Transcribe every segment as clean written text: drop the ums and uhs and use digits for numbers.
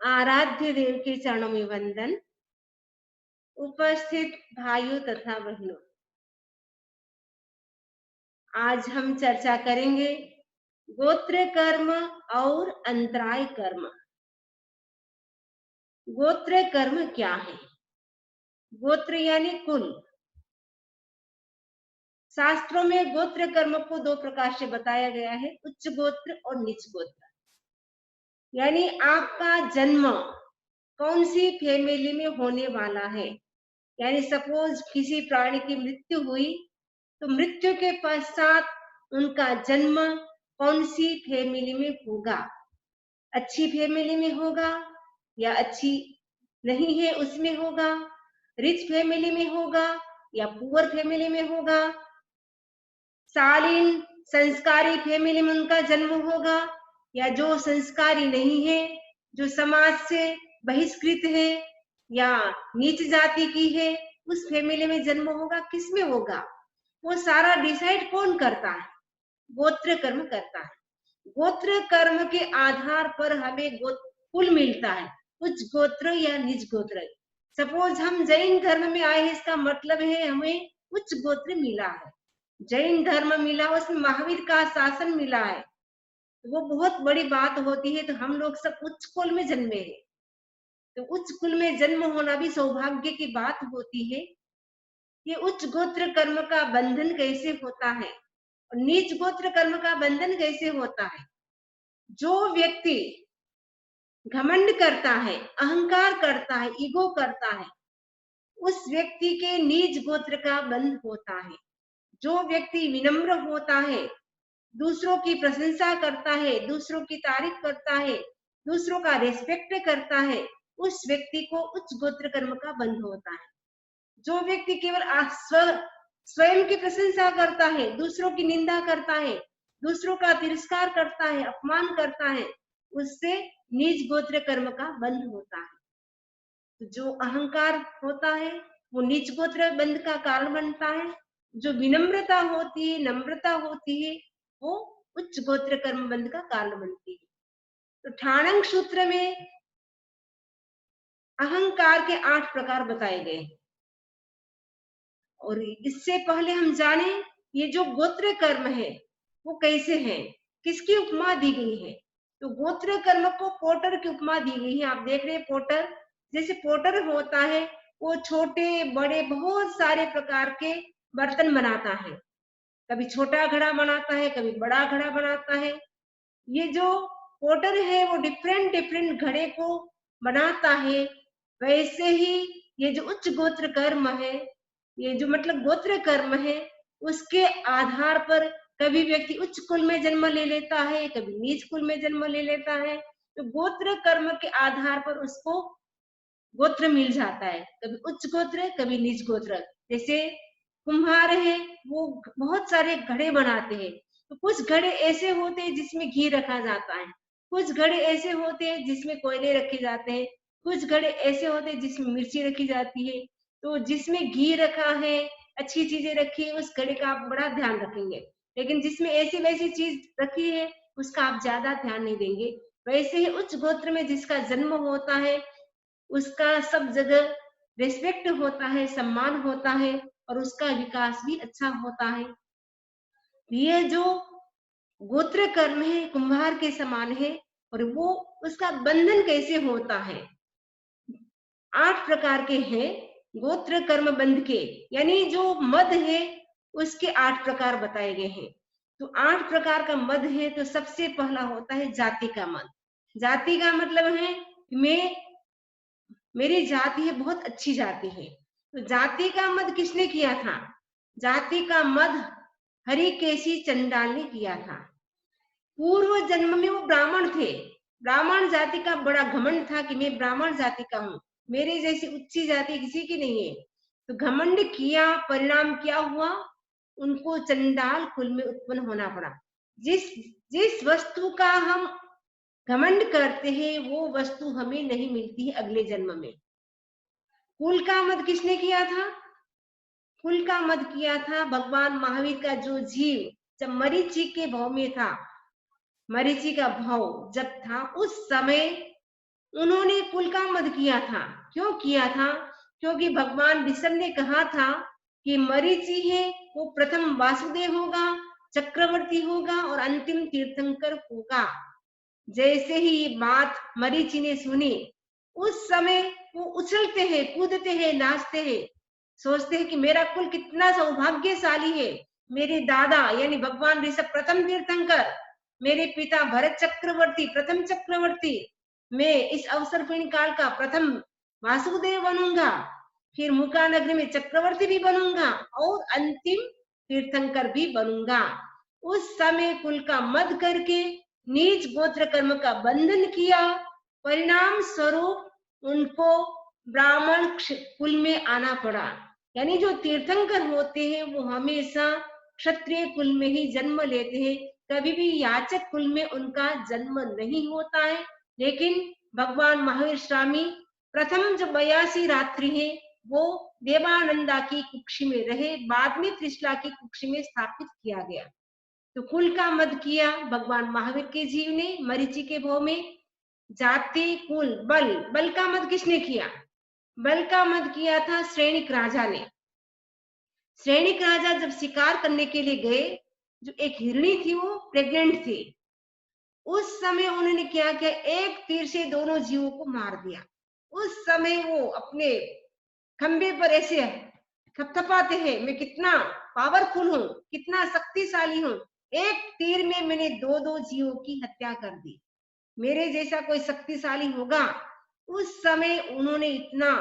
आराध्य देव के चरणों में वंदन। उपस्थित भाइयों तथा बहनों, आज हम चर्चा करेंगे गोत्र कर्म और अंतराय कर्म। गोत्र कर्म क्या है? गोत्र यानी कुल। शास्त्रों में गोत्र कर्म को दो प्रकार से बताया गया है, उच्च गोत्र और नीच गोत्र। यानी आपका जन्म कौन सी फैमिली में होने वाला है। यानी सपोज किसी प्राणी की मृत्यु हुई तो मृत्यु के पश्चात उनका जन्म कौन सी फैमिली में होगा, अच्छी फैमिली में होगा या अच्छी नहीं है उसमें होगा, रिच फैमिली में होगा या पुअर फैमिली में होगा, शालीन संस्कारी फैमिली में उनका जन्म होगा या जो संस्कारी नहीं है, जो समाज से बहिष्कृत है या नीच जाति की है, उस फैमिली में जन्म होगा, किसमें होगा, वो सारा डिसाइड कौन करता है? गोत्र कर्म करता है। गोत्र कर्म के आधार पर हमें कुल मिलता है, उच्च गोत्र या निज गोत्र। सपोज हम जैन धर्म में आए हैं, इसका मतलब है हमें उच्च गोत्र मिला है, जैन धर्म मिला, उसमें महावीर का शासन मिला है, वो बहुत बड़ी बात होती है। तो हम लोग सब उच्च कुल में जन्मे हैं, तो उच्च कुल में जन्म होना भी सौभाग्य की बात होती है। ये उच्च गोत्र कर्म का बंधन कैसे होता है और नीच गोत्र कर्म का बंधन कैसे होता है? जो व्यक्ति घमंड करता है, अहंकार करता है, ईगो करता है, उस व्यक्ति के नीच गोत्र का बंध होता है। जो व्यक्ति विनम्र होता है, दूसरों की प्रशंसा करता है, दूसरों की तारीफ करता है, दूसरों का रेस्पेक्ट करता है, उस व्यक्ति को उच्च गोत्र कर्म का बंध होता है। जो व्यक्ति केवल स्वयं की प्रशंसा करता है, दूसरों की निंदा करता है, दूसरों का तिरस्कार करता है, अपमान करता है, उससे नीच गोत्र कर्म का बंध होता है। तो जो अहंकार होता है वो नीच गोत्र बंध का कारण बनता है। जो विनम्रता होती है, नम्रता होती है, वो उच्च गोत्र कर्म बंध का कारण बनती है। तो ठाणंग सूत्र में अहंकार के 8 प्रकार बताए गए हैं। और इससे पहले हम जाने ये जो गोत्र कर्म है वो कैसे है, किसकी उपमा दी गई है। तो गोत्र कर्म को पोटर की उपमा दी गई है। आप देख रहे हैं पोटर, जैसे पोटर होता है वो छोटे बड़े बहुत सारे प्रकार के बर्तन बनाता है, कभी छोटा घड़ा बनाता है, कभी बड़ा घड़ा बनाता है। ये जो पोटर है वो डिफरेंट डिफरेंट घड़े को बनाता है। वैसे ही ये जो उच्च गोत्र कर्म है, ये जो मतलब गोत्र कर्म है, उसके आधार पर कभी व्यक्ति उच्च कुल में जन्म ले लेता है, कभी नीच कुल में जन्म ले लेता है। तो गोत्र कर्म के आधार पर उसको गोत्र मिल जाता है, कभी उच्च गोत्र कभी नीच गोत्र। जैसे कुम्हार है वो बहुत सारे घड़े बनाते हैं, तो कुछ घड़े ऐसे होते हैं जिसमें घी रखा जाता है, कुछ घड़े ऐसे होते हैं जिसमें कोयले रखे जाते हैं, कुछ घड़े ऐसे होते हैं जिसमें मिर्ची रखी जाती है। तो जिसमें घी रखा है, अच्छी चीजें रखी है, उस घड़े का आप बड़ा ध्यान रखेंगे, लेकिन जिसमें ऐसी वैसी चीज रखी है उसका आप ज्यादा ध्यान नहीं देंगे। वैसे ही उच्च गोत्र में जिसका जन्म होता है उसका सब जगह रिस्पेक्ट होता है, सम्मान होता है और उसका विकास भी अच्छा होता है। ये जो गोत्र कर्म है कुम्हार के समान है, और वो उसका बंधन कैसे होता है? 8 प्रकार के हैं गोत्र कर्म बंध के, यानी जो मद है उसके 8 प्रकार बताए गए हैं। तो 8 प्रकार का मद है। तो सबसे पहला होता है जाति का मद। जाति का मतलब है मैं, मेरी जाति है बहुत अच्छी जाति है। तो जाति का मद किसने किया था? जाति का मद हरिकेशी चंडाल ने किया था। पूर्व जन्म में वो ब्राह्मण थे, ब्राह्मण जाति का बड़ा घमंड था कि मैं ब्राह्मण जाति का हूँ, मेरे जैसी उच्ची जाति किसी की नहीं है। तो घमंड किया, परिणाम क्या हुआ? उनको चंडाल कुल में उत्पन्न होना पड़ा। जिस जिस वस्तु का हम घमंड करते हैं वो वस्तु हमें नहीं मिलती है अगले जन्म में। कुल का मद किसने किया था? कुल का मद किया था भगवान महावीर का जो जीव जब मरीचि के भाव में था, मरीचि का भाव जब था उस समय उन्होंने कुल का वध किया था। क्यों किया था? क्योंकि भगवान ऋषभ ने कहा था कि मरीचि है वो प्रथम वासुदेव होगा, चक्रवर्ती होगा और अंतिम तीर्थंकर होगा। जैसे ही ये बात मरीचि ने सुनी, उस समय वो उछलते हैं, कूदते हैं, नाचते हैं, सोचते हैं कि मेरा कुल कितना सौभाग्यशाली है। मेरे दादा यानी भगवान ऋषभ प्रथम तीर्थंकर, मेरे पिता भरत चक्रवर्ती प्रथम चक्रवर्ती, मैं इस अवसर काल का प्रथम वासुदेव बनूंगा, फिर मुका नगरी में चक्रवर्ती भी बनूंगा और अंतिम तीर्थंकर भी बनूंगा। उस समय कुल का मद करके नीच गोत्र कर्म का बंधन किया। परिणाम स्वरूप उनको ब्राह्मण कुल में आना पड़ा। यानी जो तीर्थंकर होते हैं वो हमेशा क्षत्रिय कुल में ही जन्म लेते हैं, कभी भी याचक कुल में उनका जन्म नहीं होता है। लेकिन भगवान महावीर स्वामी प्रथम जो 82 रात्रि है वो देवानंदा की कुक्षी में रहे, बाद में त्रिशला की कुक्षी में स्थापित किया गया। तो कुल का मद किया भगवान महावीर के जीव ने मरीचि के भव में। जाति कुल बल, बल का मद किसने किया? बल का मद किया था श्रेणिक राजा ने। श्रेणिक राजा जब शिकार करने के लिए गए, जो एक हिरणी थी वो प्रेग्नेंट थी, उस समय उन्होंने क्या किया, एक तीर से दोनों जीवों को मार दिया। उस समय वो अपने खंबे पर ऐसे थपथपाते हैं, मैं कितना पावरफुल हूँ, कितना शक्तिशाली हूँ, एक तीर में मैंने दो दो जीवों की हत्या कर दी, मेरे जैसा कोई शक्तिशाली होगा। उस समय उन्होंने इतना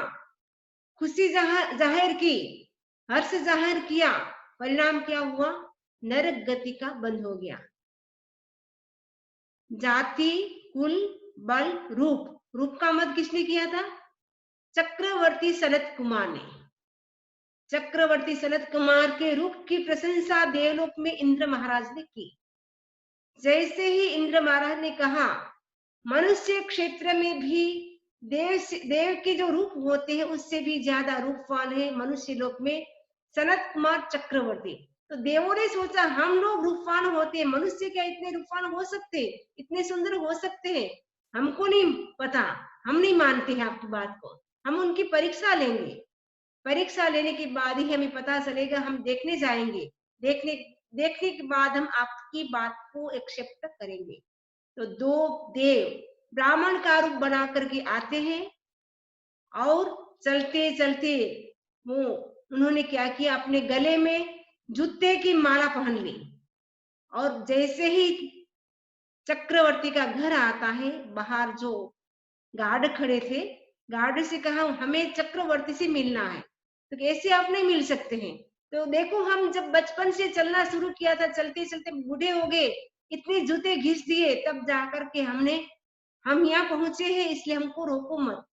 खुशी जाहिर की, हर्ष जाहिर किया। परिणाम क्या हुआ? नरक गति का बंद हो गया। जाति कुल बल रूप, रूप का मत किसने किया था? चक्रवर्ती सनत कुमार ने। चक्रवर्ती सनत कुमार के रूप की प्रशंसा देवलोक में इंद्र महाराज ने की। जैसे ही इंद्र महाराज ने कहा, मनुष्य क्षेत्र में भी देव के जो रूप होते हैं उससे भी ज्यादा रूपवान है मनुष्य लोक में सनत कुमार चक्रवर्ती। तो देवों ने सोचा हम लोग रूपवान होते हैं, मनुष्य क्या इतने रूपवान हो सकते, इतने सुंदर हो सकते हैं? हमको नहीं पता, हम नहीं मानते हैं आपकी बात को, हम उनकी परीक्षा लेंगे, परीक्षा लेने के बाद ही हमें पता चलेगा, हम देखने जाएंगे, देखने देखने के बाद हम आपकी बात को एक्सेप्ट करेंगे। तो दो देव ब्राह्मण का रूप बना करके आते हैं और चलते चलते वो उन्होंने क्या किया, अपने गले में जूते की माला पहन ली और जैसे ही चक्रवर्ती का घर आता है, बाहर जो गार्ड खड़े थे, गार्ड से कहा हमें चक्रवर्ती से मिलना है। तो कैसे आप नहीं मिल सकते हैं? तो देखो हम जब बचपन से चलना शुरू किया था, चलते चलते बूढ़े हो गए, इतने जूते घिस दिए, तब जाकर के हम यहाँ पहुंचे हैं, इसलिए हमको रोको मत।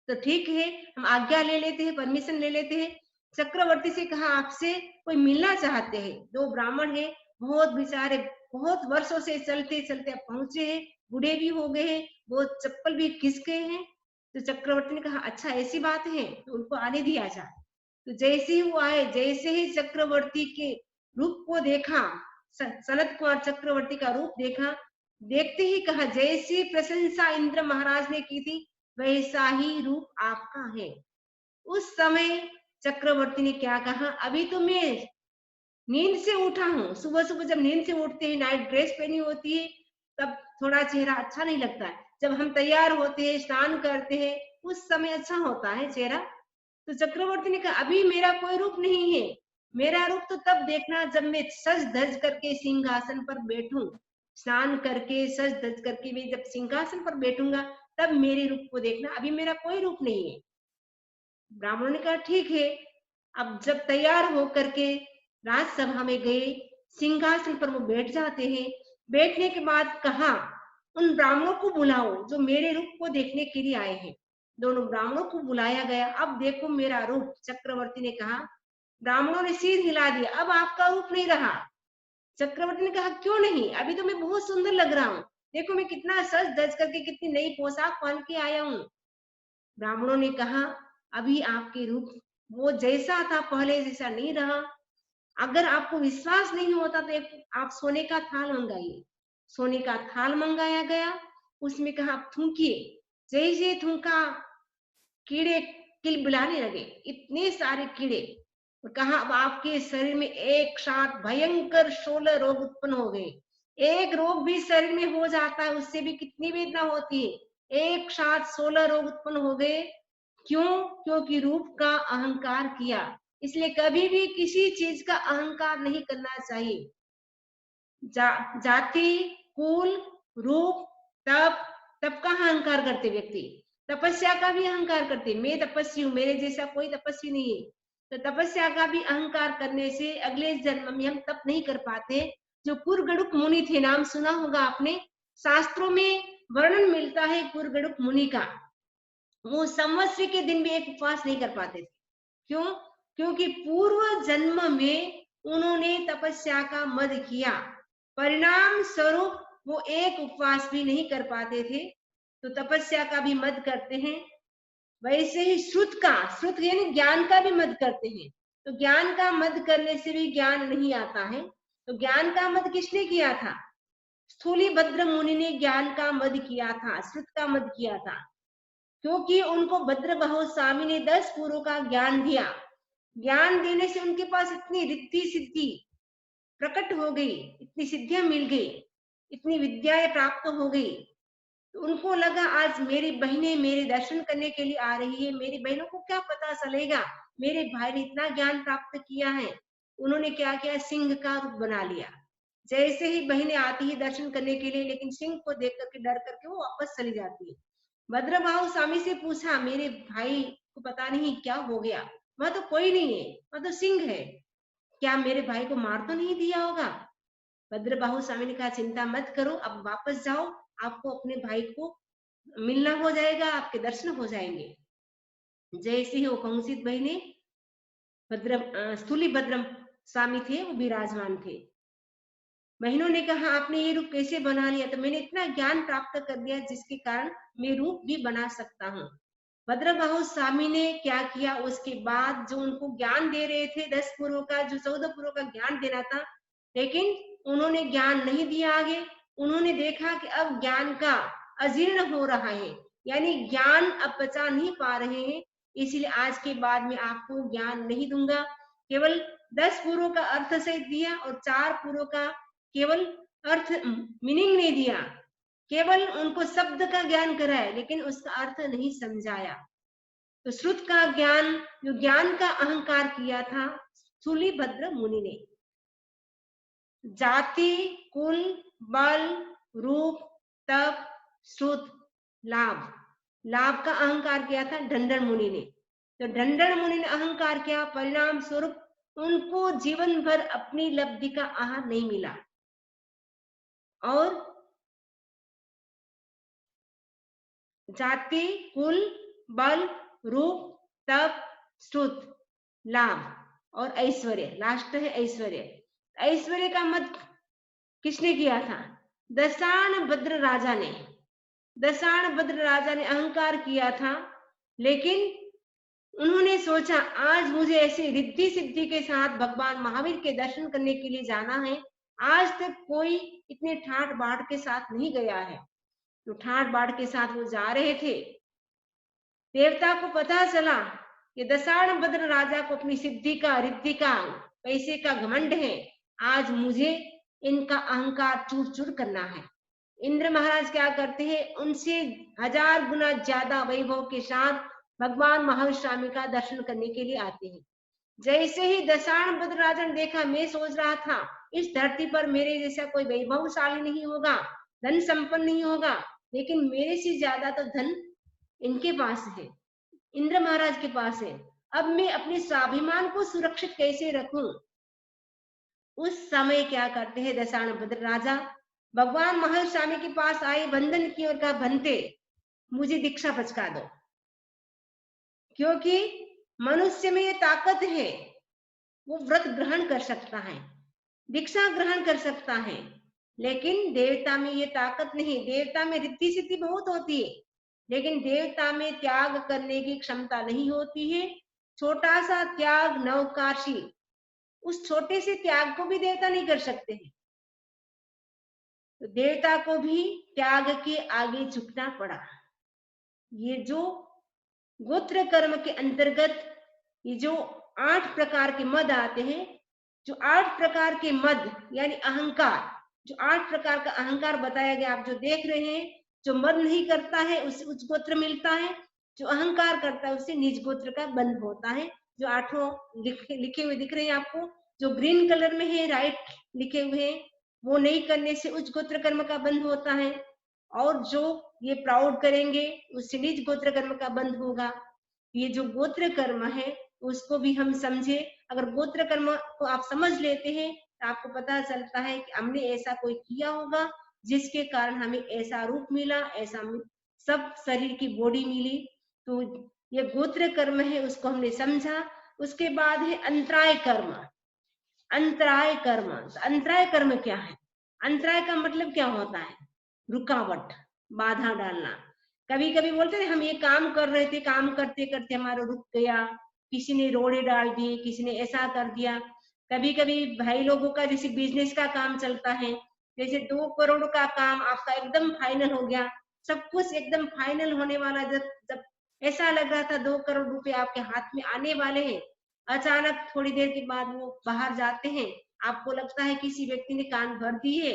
तो ठीक है, हम आज्ञा ले लेते हैं, परमिशन ले लेते हैं। चक्रवर्ती से कहा आपसे कोई मिलना चाहते हैं। दो ब्राह्मण है, बहुत बेचारे बहुत वर्षों से चलते चलते अब पहुंचे हैं, बूढ़े भी हो गए हैं, बहुत चप्पल भी घिस गए हैं। तो चक्रवर्ती ने कहा अच्छा ऐसी बात है, तो उनको आने दिया जाए। तो जैसे ही वो आए, जैसे ही चक्रवर्ती के रूप को देखा, सनत कुमार चक्रवर्ती का रूप देखा, देखते ही कहा जैसी प्रशंसा इंद्र महाराज ने की थी वैसा ही रूप आपका है। उस समय चक्रवर्ती ने क्या कहा, अभी तो मैं नींद से उठा हूँ, सुबह सुबह जब नींद से उठते हैं, नाइट ड्रेस पहनी होती है, तब थोड़ा चेहरा अच्छा नहीं लगता है, जब हम तैयार होते हैं, स्नान करते हैं, उस समय अच्छा होता है चेहरा। तो चक्रवर्ती ने कहा अभी मेरा कोई रूप नहीं है, मेरा रूप तो तब देखना जब मैं सज धज करके सिंहासन पर बैठूं, स्नान करके सज धज करके मैं जब सिंहासन पर बैठूंगा तब मेरे रूप को देखना, अभी मेरा कोई रूप नहीं है। ब्राह्मणों ने कहा ठीक है। अब जब तैयार होकर के राजसभा में गए, सिंहासन पर वो बैठ जाते हैं। बैठने के बाद कहा उन ब्राह्मणों को बुलाओ जो मेरे रूप को देखने के लिए आए हैं। दोनों ब्राह्मणों को बुलाया गया, अब देखो मेरा रूप। चक्रवर्ती ने कहा, ब्राह्मणों ने सिर हिला दिया, अब आपका रूप नहीं रहा। चक्रवर्ती ने कहा क्यों नहीं, अभी तो मैं बहुत सुंदर लग रहा हूँ, देखो मैं कितना सज धज करके कितनी नई पोशाक पहन के आया हूँ। ब्राह्मणों ने कहा अभी आपके रूप वो जैसा था पहले जैसा नहीं रहा, अगर आपको विश्वास नहीं होता तो एक आप सोने का थाल मंगाइए। सोने का थाल मंगाया गया, उसमें कहा आप थूकिए। जैसे थूका, कीड़े किलबिलाने लगे, इतने सारे कीड़े। और कहा अब आपके शरीर में एक साथ भयंकर 16 रोग उत्पन्न हो गए। एक रोग भी शरीर में हो जाता है, उससे भी कितनी वेदना होती है। एक साथ 16 रोग उत्पन्न हो गए। क्यों? क्योंकि रूप का अहंकार किया। इसलिए कभी भी किसी चीज का अहंकार नहीं करना चाहिए। जाति, कुल, रूप, तप, तप का अहंकार करते व्यक्ति, तपस्या का भी अहंकार करते, मैं तपस्वी हूँ, मेरे जैसा कोई तपस्वी नहीं है। तो तपस्या का भी अहंकार करने से अगले जन्म में हम तप नहीं कर पाते। जो पुरगड़ुक मुनि थे, नाम सुना होगा आपने, शास्त्रों में वर्णन मिलता है पुरगड़ुक मुनि का। वो संवत्सरी के दिन भी एक उपवास नहीं कर पाते थे। क्यों? क्योंकि पूर्व जन्म में उन्होंने तपस्या का मद किया, परिणाम स्वरूप वो एक उपवास भी नहीं कर पाते थे। तो तपस्या का भी मद करते हैं। वैसे ही श्रुत यानी ज्ञान का भी मद करते हैं। तो ज्ञान का मद करने से भी ज्ञान नहीं आता है। तो ज्ञान का मद किसने किया था? स्थूली भद्र मुनि ने ज्ञान का मद किया था, श्रुत का मद किया था। क्योंकि उनको भद्रबाहु स्वामी ने 10 पुरों का ज्ञान दिया। ज्ञान देने से उनके पास इतनी रिद्धि सिद्धि प्रकट हो गई, इतनी सिद्धियां मिल गई, इतनी विद्याएं प्राप्त हो गई। तो उनको लगा आज मेरी बहनें मेरे दर्शन करने के लिए आ रही है, मेरी बहनों को क्या पता चलेगा मेरे भाई ने इतना ज्ञान प्राप्त किया है। उन्होंने क्या किया? सिंह का रूप बना लिया। जैसे ही बहनें आती है दर्शन करने के लिए, लेकिन सिंह को देख करके डर करके वो वापस चली जाती है। भद्रबाहु स्वामी से पूछा, मेरे भाई को पता नहीं क्या हो गया, वह तो कोई नहीं है, वह तो सिंह है, क्या मेरे भाई को मार तो नहीं दिया होगा? भद्रबाहु स्वामी ने कहा चिंता मत करो, अब वापस जाओ, आपको अपने भाई को मिलना हो जाएगा, आपके दर्शन हो जाएंगे। जैसे ही वो कंसित भाई ने स्थूली भद्रम स्वामी थे, वो विराजमान थे। बहनों ने कहा आपने ये रूप कैसे बना लिया? तो मैंने इतना ज्ञान प्राप्त कर दिया जिसके कारण मैं रूप भी बना सकता हूँ। भद्रबाहु स्वामी ने क्या किया? उसके बाद जो उनको ज्ञान दे रहे थे 10 पुरों का, जो 14 पुरों का ज्ञान देना था, लेकिन उन्होंने ज्ञान नहीं दिया आगे। उन्होंने देखा कि अब ज्ञान का अजीर्ण हो रहा है, यानी ज्ञान अब पचा नहीं पा रहे हैं, इसलिए आज के बाद में आपको ज्ञान नहीं दूंगा। केवल 10 पुरों का अर्थ सहित दिया और 4 पुरों का केवल अर्थ मीनिंग नहीं दिया, केवल उनको शब्द का ज्ञान कराया, लेकिन उसका अर्थ नहीं समझाया। तो श्रुत का ज्ञान, जो ज्ञान का अहंकार किया था स्थूलिभद्र मुनि ने। जाति, कुल, बल, रूप, तप, श्रुत, लाभ, लाभ का अहंकार किया था ढंढन मुनि ने। तो ढंढन मुनि ने अहंकार किया, परिणाम स्वरूप उनको जीवन भर अपनी लब्धि का आहार नहीं मिला। और जाति, कुल, बल, रूप, तप, श्रुत, लाभ और ऐश्वर्य, लास्ट है ऐश्वर्य। ऐश्वर्य का मत किसने किया था? दशाण भद्र राजा ने। दशाण भद्र राजा ने अहंकार किया था, लेकिन उन्होंने सोचा आज मुझे ऐसे रिद्धि सिद्धि के साथ भगवान महावीर के दर्शन करने के लिए जाना है। आज तक कोई इतने ठाट बाट के साथ नहीं गया है। तो ठाट बाट के साथ वो जा रहे थे। देवता को पता चला कि दशाण भद्र राजा को अपनी सिद्धि का, रिद्धि का, पैसे का घमंड है, आज मुझे इनका अहंकार चूर चूर करना है। इंद्र महाराज क्या करते हैं? उनसे 1000 गुना ज्यादा वैभव के साथ भगवान महावीर स्वामी का दर्शन करने के लिए आते हैं। जैसे ही दशाण भद्र राजा ने देखा, मैं सोच रहा था इस धरती पर मेरे जैसा कोई वैभवशाली नहीं होगा, धन संपन्न नहीं होगा, लेकिन मेरे से ज्यादा तो धन इनके पास है, इंद्र महाराज के पास है। अब मैं अपने स्वाभिमान को सुरक्षित कैसे रखूं? उस समय क्या करते हैं दशाण भद्र राजा? भगवान महावीर स्वामी के पास आए, वंदन की और कहा भंते मुझे दीक्षा पचका दो, क्योंकि मनुष्य में ये ताकत है, वो व्रत ग्रहण कर सकता है, दीक्षा ग्रहण कर सकता है, लेकिन देवता में ये ताकत नहीं। देवता में रिद्धि सिद्धि बहुत होती है, लेकिन देवता में त्याग करने की क्षमता नहीं होती है। छोटा सा त्याग नवकाशी, उस छोटे से त्याग को भी देवता नहीं कर सकते हैं। तो देवता को भी त्याग के आगे झुकना पड़ा। ये जो गोत्र कर्म के अंतर्गत ये जो 8 प्रकार के मद आते हैं, जो 8 प्रकार के मद यानी अहंकार, जो 8 प्रकार का अहंकार बताया गया, आप जो देख रहे हैं, जो मद नहीं करता है उसे उच्च गोत्र मिलता है, जो अहंकार करता है उसे नीच गोत्र का बंध होता है। जो 8 लिखे हुए दिख रहे हैं आपको, जो ग्रीन कलर में है राइट लिखे हुए हैं, वो नहीं करने से उच्च गोत्र कर्म का बंध होता है, और जो ये प्राउड करेंगे उससे नीच गोत्र कर्म का बंध होगा। ये जो गोत्र कर्म है उसको भी हम समझे। अगर गोत्र कर्म को आप समझ लेते हैं तो आपको पता चलता है कि हमने ऐसा कोई किया होगा जिसके कारण हमें ऐसा रूप मिला, ऐसा सब शरीर की बॉडी मिली। तो ये गोत्र कर्म है, उसको हमने समझा। उसके बाद है अंतराय कर्म। अंतराय कर्म, अंतराय कर्म क्या है? अंतराय का मतलब क्या होता है? रुकावट, बाधा डालना। कभी कभी बोलते हैं हम ये काम कर रहे थे, काम करते करते हमारा रुक गया, किसी ने रोड़े डाल दिए, किसी ने ऐसा कर दिया। कभी कभी भाई लोगों का जैसे बिजनेस का काम चलता है, जैसे 2 करोड़ का काम आपका एकदम फाइनल हो गया, सब कुछ एकदम फाइनल होने वाला, जब जब ऐसा लग रहा था 2 करोड़ रुपए आपके हाथ में आने वाले हैं, अचानक थोड़ी देर के बाद वो बाहर जाते हैं। आपको लगता है किसी व्यक्ति ने कान भर दिए,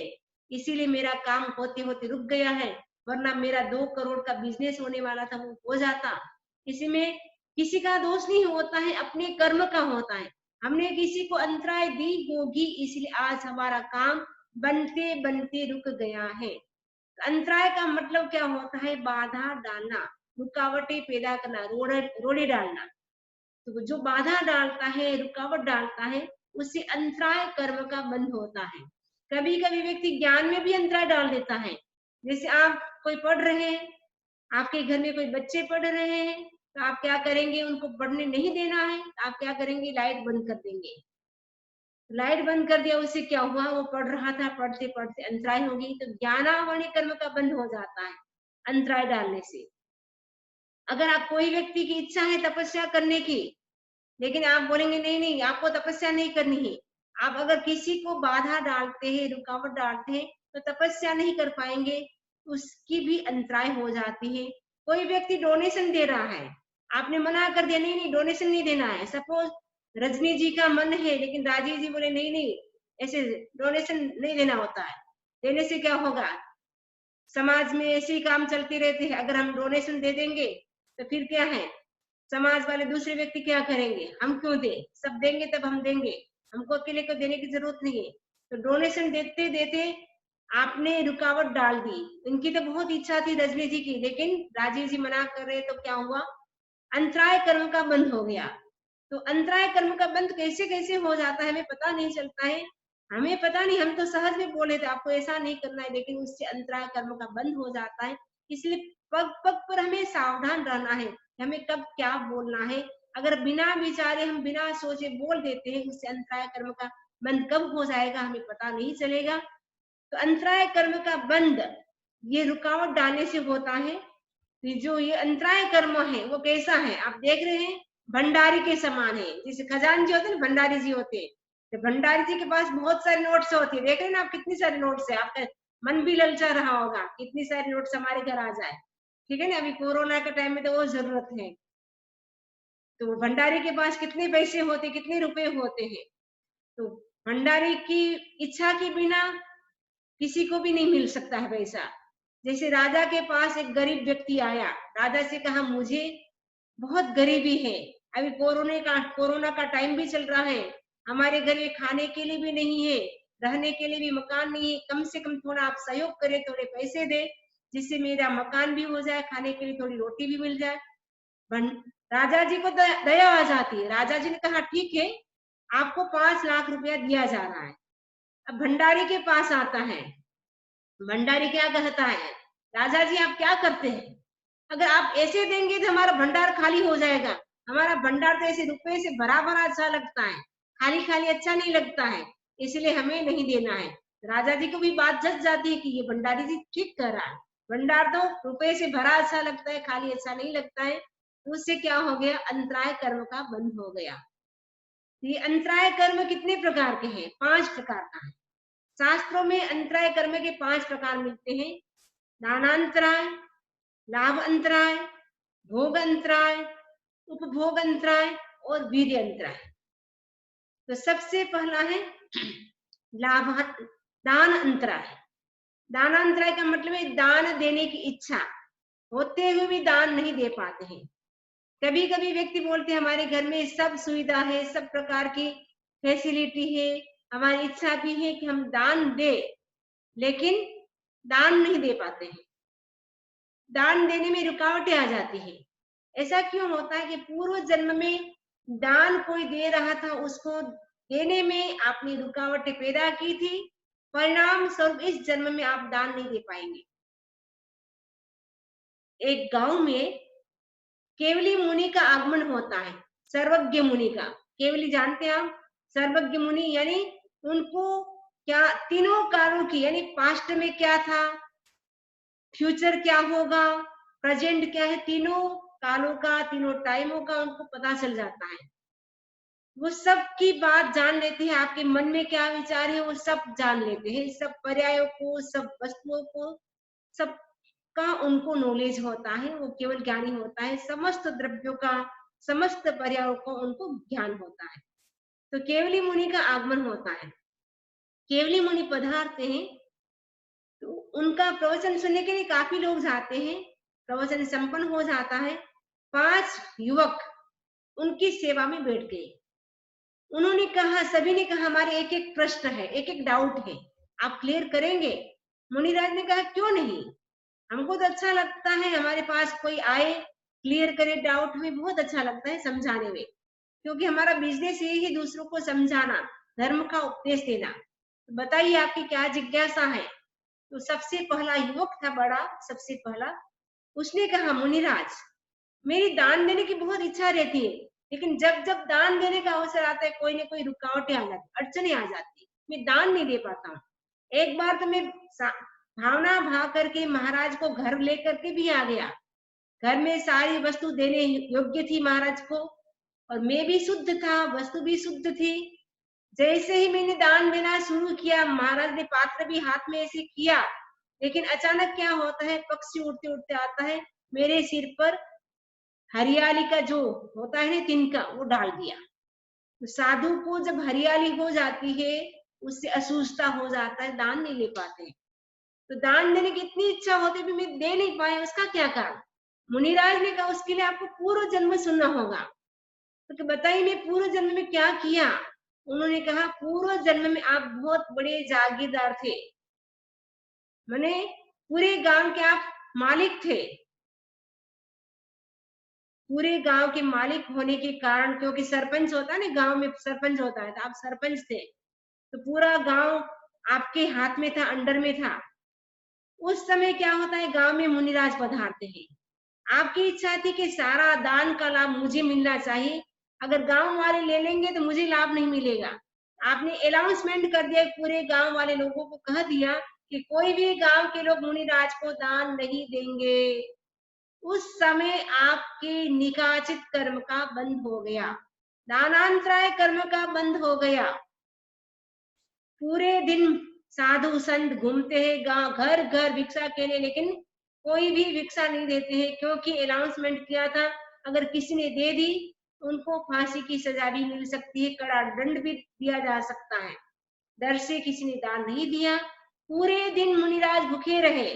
इसीलिए मेरा काम होते होते रुक गया है, वरना मेरा 2 करोड़ का बिजनेस होने वाला था वो हो जाता। इसमें किसी का दोष नहीं होता है, अपने कर्म का होता है। हमने किसी को अंतराय दी होगी, इसलिए आज हमारा काम बनते बनते रुक गया है। अंतराय का मतलब क्या होता है? बाधा डालना, रुकावटें पैदा करना, रोड़े डालना। तो जो बाधा डालता है, रुकावट डालता है, उससे अंतराय कर्म का बंध होता है। कभी कभी व्यक्ति ज्ञान में भी अंतराय डाल देता है। जैसे आप कोई पढ़ रहे हैं, आपके घर में कोई बच्चे पढ़ रहे हैं, तो आप क्या करेंगे? उनको पढ़ने नहीं देना है, आप क्या करेंगे? लाइट बंद कर देंगे। लाइट बंद कर दिया, उससे क्या हुआ? वो पढ़ रहा था, पढ़ते पढ़ते अंतराय हो गई। तो ज्ञानावरण कर्म का बंध हो जाता है अंतराय डालने से। अगर आप कोई व्यक्ति की इच्छा है तपस्या करने की, लेकिन आप बोलेंगे नहीं नहीं आपको तपस्या नहीं करनी है, आप अगर किसी को बाधा डालते हैं, रुकावट डालते हैं, तो तपस्या नहीं कर पाएंगे, उसकी भी अंतराय हो जाती है। कोई व्यक्ति डोनेशन दे रहा है, आपने मना कर दिया नहीं नहीं डोनेशन नहीं देना है। सपोज रजनी जी का मन है, लेकिन राजीव जी बोले नहीं नहीं ऐसे डोनेशन नहीं देना होता है, देने से क्या होगा? समाज में ऐसे ही काम चलते रहते हैं। अगर हम डोनेशन दे देंगे तो फिर क्या है, समाज वाले दूसरे व्यक्ति क्या करेंगे? हम क्यों दे, सब देंगे तब हम देंगे, हमको अकेले को देने की जरूरत नहीं है। तो डोनेशन देते देते आपने रुकावट डाल दी। इनकी तो बहुत इच्छा थी रजनी जी की, लेकिन राजीव जी मना कर रहे, तो क्या हुआ? अंतराय कर्म का बंद हो गया। तो अंतराय कर्म का बंद कैसे कैसे हो जाता है हमें पता नहीं चलता है। हमें पता नहीं, हम तो सहज में बोले थे आपको ऐसा नहीं करना है, लेकिन उससे अंतराय कर्म का बंद हो जाता है। इसलिए पग पग पर हमें सावधान रहना है, हमें कब क्या बोलना है। अगर बिना विचारे हम बिना सोचे बोल देते हैं, उससे अंतराय कर्म का बंद कब हो जाएगा हमें पता नहीं चलेगा। तो अंतराय कर्म का बंद ये रुकावट डालने से होता है। जो ये अंतराय कर्म है वो कैसा है? आप देख रहे हैं भंडारी के समान है। जैसे खजानजी होते हैं ना, भंडारी जी होते हैं, तो भंडारी जी के पास बहुत सारे नोट्स होते हैं। देख रहे हैं ना आप कितनी सारे नोट्स है, आपका मन भी ललचा रहा होगा कितनी सारी नोट्स हमारे घर आ जाए। ठीक है ना, अभी कोरोना के टाइम में तो वो जरूरत है। तो भंडारी के पास कितने पैसे होते, कितने रुपए होते हैं। तो भंडारी की इच्छा के बिना किसी को भी नहीं मिल सकता है पैसा। जैसे राजा के पास एक गरीब व्यक्ति आया, राजा से कहा मुझे बहुत गरीबी है, अभी कोरोना का टाइम भी चल रहा है, हमारे घर में खाने के लिए भी नहीं है, रहने के लिए भी मकान नहीं है, कम से कम थोड़ा आप सहयोग करें, थोड़े पैसे दे जिससे मेरा मकान भी हो जाए, खाने के लिए थोड़ी रोटी भी मिल जाए। राजा जी को दया आ जाती है। राजा जी ने कहा ठीक है, आपको 5 लाख रुपया दिया जा रहा है। अब भंडारी के पास आता है, भंडारी क्या कहता है, राजा जी आप क्या करते हैं? अगर आप ऐसे देंगे तो हमारा भंडार खाली हो जाएगा, हमारा भंडार तो ऐसे रुपए से भरा भरा अच्छा लगता है, खाली खाली अच्छा नहीं लगता है, इसलिए हमें नहीं देना है। राजा जी को भी बात जच जाती है कि ये भंडारी जी ठीक कह रहा है, भंडार तो रुपए से भरा अच्छा लगता है, खाली अच्छा नहीं लगता है। उससे क्या हो गया? अंतराय कर्म का बंध हो गया। ये अंतराय कर्म कितने प्रकार के हैं? 5 प्रकार का है। शास्त्रों में अंतराय कर्म के 5 प्रकार मिलते हैं। दानांतराय, लाभ अंतराय, भोग अंतराय, उपभोग अंतराय और वीर्य अंतराय। तो सबसे पहला है लाभ दान अंतराय। दानांतराय का मतलब है दान देने की इच्छा होते हुए भी दान नहीं दे पाते हैं। कभी कभी व्यक्ति बोलते हैं हमारे घर में सब सुविधा है, सब प्रकार की फैसिलिटी है, हमारी इच्छा भी है कि हम दान दे, लेकिन दान नहीं दे पाते हैं, दान देने में रुकावटें आ जाती है। ऐसा क्यों होता है कि पूर्व जन्म में दान कोई दे रहा था, उसको देने में आपने रुकावटें पैदा की थी, परिणाम स्वरूप इस जन्म में आप दान नहीं दे पाएंगे। एक गांव में केवली मुनि का आगमन होता है, सर्वज्ञ मुनि का। केवली जानते हैं आप, सर्वज्ञ मुनि यानी उनको क्या तीनों कालों की, यानी पास्ट में क्या था, फ्यूचर क्या होगा, प्रेजेंट क्या है, तीनों कालों का, तीनों टाइमों का उनको पता चल जाता है। वो सब की बात जान लेते हैं, आपके मन में क्या विचार है वो सब जान लेते हैं, सब पर्यायों को, सब वस्तुओं को, सब का उनको नॉलेज होता है। वो केवल ज्ञानी होता है, समस्त द्रव्यों का, समस्त पर्यायों को उनको ज्ञान होता है। तो केवली मुनि का आगमन होता है। केवली मुनि पधारते हैं तो उनका प्रवचन सुनने के लिए काफी लोग जाते हैं। प्रवचन संपन्न हो जाता है, 5 युवक उनकी सेवा में बैठ गए। उन्होंने कहा, सभी ने कहा हमारे एक एक प्रश्न है, एक एक डाउट है, आप क्लियर करेंगे? मुनिराज ने कहा क्यों नहीं, हमको तो अच्छा लगता है हमारे पास कोई आए, क्लियर करे डाउट, में बहुत अच्छा लगता है समझाने में, क्योंकि हमारा बिजनेस यही है दूसरों को समझाना, धर्म का उपदेश देना। तो बताइए आपकी क्या जिज्ञासा है? तो सबसे पहला युवक था बड़ा, सबसे पहला, उसने कहा मुनिराज, मेरी दान देने की बहुत इच्छा रहती है, लेकिन जब जब दान देने का अवसर आता है कोई ना कोई रुकावटें आ जाती, अड़चने आ जाती, मैं दान नहीं दे पाता हूँ। एक बार तो मैं भावना भाव करके महाराज को घर लेकर के भी आ गया, घर में सारी वस्तु देने योग्य थी महाराज को, और मैं भी शुद्ध था, वस्तु भी शुद्ध थी। जैसे ही मैंने दान देना शुरू किया, महाराज ने पात्र भी हाथ में ऐसे किया, लेकिन अचानक क्या होता है, पक्षी उड़ते उड़ते आता है, मेरे सिर पर हरियाली का जो होता है ना तिनका, वो डाल दिया। तो साधु को जब हरियाली हो जाती है, उससे असुस्थता हो जाता है, दान नहीं ले पाते। तो दान देने की इतनी इच्छा होती भी मैं दे नहीं पाए, उसका क्या कारण? मुनिराज ने कहा उसके लिए आपको पूर्व जन्म सुनना होगा। तो बताइए मैं पूर्व जन्म में क्या किया? उन्होंने कहा पूर्व जन्म में आप बहुत बड़े जागीरदार थे, माने पूरे गांव के आप मालिक थे। पूरे गांव के मालिक होने के कारण, क्योंकि सरपंच होता है ना, गांव में सरपंच होता है, तो आप सरपंच थे, तो पूरा गांव आपके हाथ में था, अंडर में था। उस समय क्या होता है, गांव में मुनिराज पधारते हैं। आपकी इच्छा थी कि सारा दान का लाभ मुझे मिलना चाहिए, अगर गांव वाले ले लेंगे तो मुझे लाभ नहीं मिलेगा। आपने अनाउंसमेंट कर दिया, पूरे गांव वाले लोगों को कह दिया कि कोई भी गांव के लोग मुनिराज को दान नहीं देंगे। उस समय आपके निकाचित कर्म का बंद हो गया, दानांतराय कर्म का बंद हो गया। पूरे दिन साधु संत घूमते हैं, गांव घर घर भिक्षा के लिए, लेकिन कोई भी भिक्षा नहीं देते हैं, क्योंकि अनाउंसमेंट किया था अगर किसी ने दे दी उनको फांसी की सजा भी मिल सकती है, कड़ा दंड भी दिया जा सकता है। डर से किसी ने दान नहीं दिया। पूरे दिन मुनिराज भूखे रहे,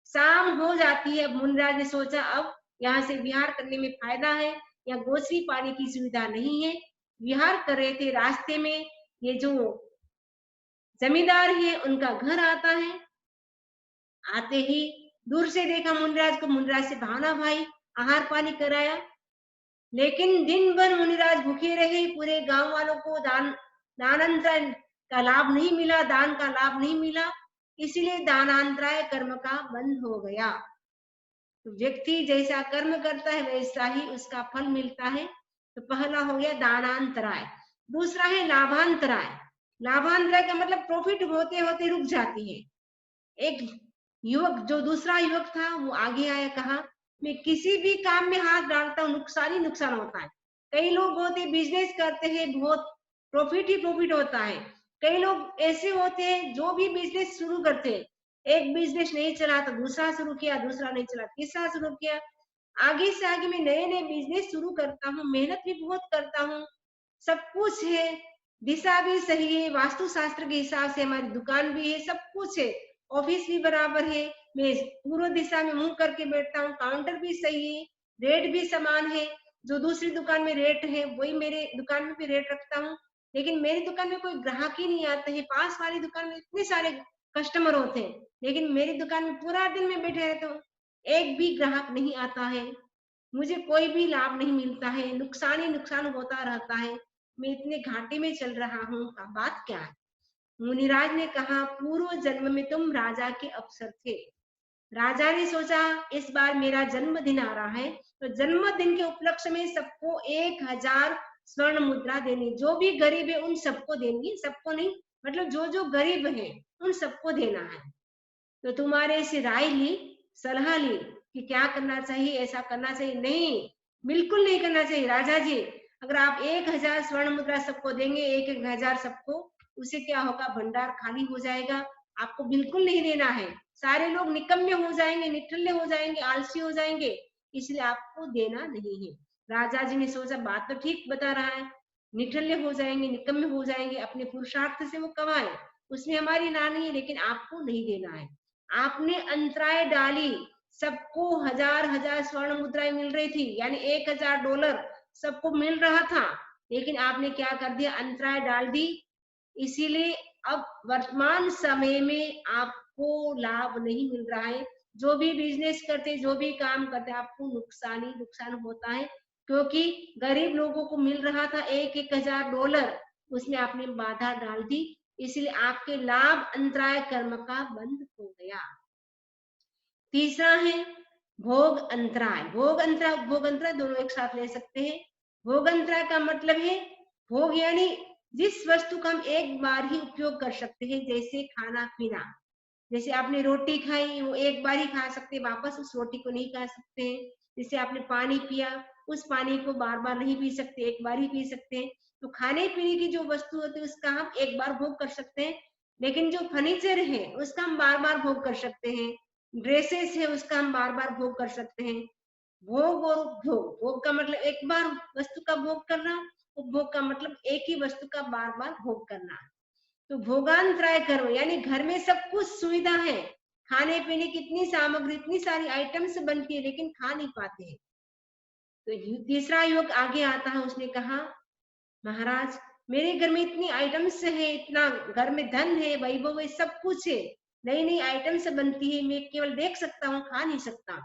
शाम हो जाती है। अब मुनिराज ने सोचा अब यहाँ से विहार करने में फायदा है, या गोश्री पानी की सुविधा नहीं है। विहार कर रहे थे, रास्ते में ये जो जमींदार है उनका घर आता है। आते ही दूर से देखा मुनिराज को, मुनिराज से भावना भाई आहार पानी कराया, लेकिन दिन भर मुनिराज भूखे रहे। पूरे गांव वालों को दानांतरण का लाभ नहीं मिला, दान का लाभ नहीं मिला, इसलिए दानांतराय कर्म का बंद हो गया। तो व्यक्ति जैसा कर्म करता है वैसा ही उसका फल मिलता है। तो पहला हो गया दानांतराय। दूसरा है लाभांतराय। लाभांतराय का मतलब प्रॉफिट होते होते रुक जाती है। एक युवक, जो दूसरा युवक था, वो आगे आया, कहा मैं किसी भी काम में हाथ डालता हूँ नुकसान ही नुकसान होता है। कई लोग होते बिजनेस करते हैं, बहुत प्रॉफिट ही प्रॉफिट होता है, कई लोग ऐसे होते हैं जो भी बिजनेस शुरू करते हैं, एक बिजनेस नहीं चला तो दूसरा शुरू किया, दूसरा नहीं चला तीसरा शुरू किया, आगे से आगे मैं नए नए बिजनेस शुरू करता हूँ, मेहनत भी बहुत करता हूँ, सब कुछ है, दिशा भी सही है, वास्तु शास्त्र के हिसाब से हमारी दुकान भी है, सब कुछ है, ऑफिस भी बराबर है, मैं पूर्व दिशा में मुंह करके बैठता हूँ, काउंटर भी सही है, रेट भी समान है, जो दूसरी दुकान में रेट है वही मेरे दुकान में भी रेट रखता हूँ, लेकिन मेरी दुकान में कोई ग्राहक ही नहीं आते हैं, पास वाली दुकान में इतने सारे कस्टमर होते हैं, लेकिन मेरी दुकान में पूरा दिन में बैठे रहता हूँ, एक भी ग्राहक नहीं आता है, मुझे कोई भी लाभ नहीं मिलता है, नुकसान ही नुकसान होता रहता है, मैं इतने घाटे में चल रहा हूँ, बात क्या है? मुनिराज ने कहा, पूर्व जन्म में तुम राजा के अफसर थे। राजा ने सोचा इस बार मेरा जन्मदिन आ रहा है, तो जन्मदिन के उपलक्ष्य में सबको 1000 स्वर्ण मुद्रा देनी, जो भी गरीब है उन सबको देनी, सबको नहीं, मतलब जो जो गरीब है उन सबको देना है। तो तुम्हारे से राय ली, सलाह ली कि क्या करना चाहिए, ऐसा करना चाहिए? नहीं, बिल्कुल नहीं करना चाहिए राजा जी। अगर आप 1000 स्वर्ण मुद्रा सबको देंगे, 1-1000 सबको, उससे क्या होगा, भंडार खाली हो जाएगा, आपको बिल्कुल नहीं देना है, सारे लोग निकम्मे हो जाएंगे, निठल्ले हो जाएंगे, आलसी हो जाएंगे, इसलिए आपको देना नहीं है। राजा जी ने सोचा बात तो ठीक बता रहा है, निठल्ले हो जाएंगे, निकम्मे हो जाएंगे, अपने पुरुषार्थ से वो कमाए, उसमें हमारी ना नहीं है, लेकिन आपको नहीं देना है। आपने अंतराय डाली, सबको 1000 स्वर्ण मुद्राएं मिल रही थी, यानी $1000 सबको मिल रहा था, लेकिन आपने क्या कर दिया, अंतराय डाल दी, इसीलिए अब वर्तमान समय में आपको लाभ नहीं मिल रहा है, जो भी बिजनेस करते, जो भी काम करते, आपको नुकसान ही नुकसान होता है, क्योंकि गरीब लोगों को मिल रहा था $1000, उसमें आपने बाधा डाल दी, इसलिए आपके लाभ अंतराय कर्म का बंद हो गया। तीसरा है भोग अंतराय, भोग अंतराय उपभोग अंतराय दोनों एक साथ ले सकते हैं। भोग अंतराय का मतलब है, भोग यानी जिस वस्तु का हम एक बार ही उपयोग कर सकते हैं, जैसे खाना पीना, जैसे आपने रोटी खाई, वो एक बार ही खा सकते, वापस उस रोटी को नहीं खा सकते हैं। जैसे आपने पानी पिया, उस पानी को बार बार नहीं पी सकते, एक बार ही पी सकते हैं। तो खाने पीने की जो वस्तु होती है उसका हम एक बार भोग कर सकते हैं, लेकिन जो फर्नीचर है उसका हम बार बार भोग कर सकते हैं, ड्रेसेस है उसका हम बार बार भोग कर सकते हैं। भोग और उपभोग, भोग का मतलब एक बार वस्तु का भोग करना, उपभोग का मतलब एक ही वस्तु का बार बार भोग करना। तो भोगांतराय कर्म यानी घर में सब कुछ सुविधा है, खाने पीने की इतनी सामग्री, इतनी सारी आइटम्स बनती है, लेकिन खा नहीं पाते हैं। तो तीसरा युवक आगे आता है, उसने कहा, महाराज मेरे घर में इतनी आइटम्स है, इतना घर में धन है, वैभव है, सब कुछ है, नई नई आइटम्स बनती है, मैं केवल देख सकता हूँ, खा नहीं सकता,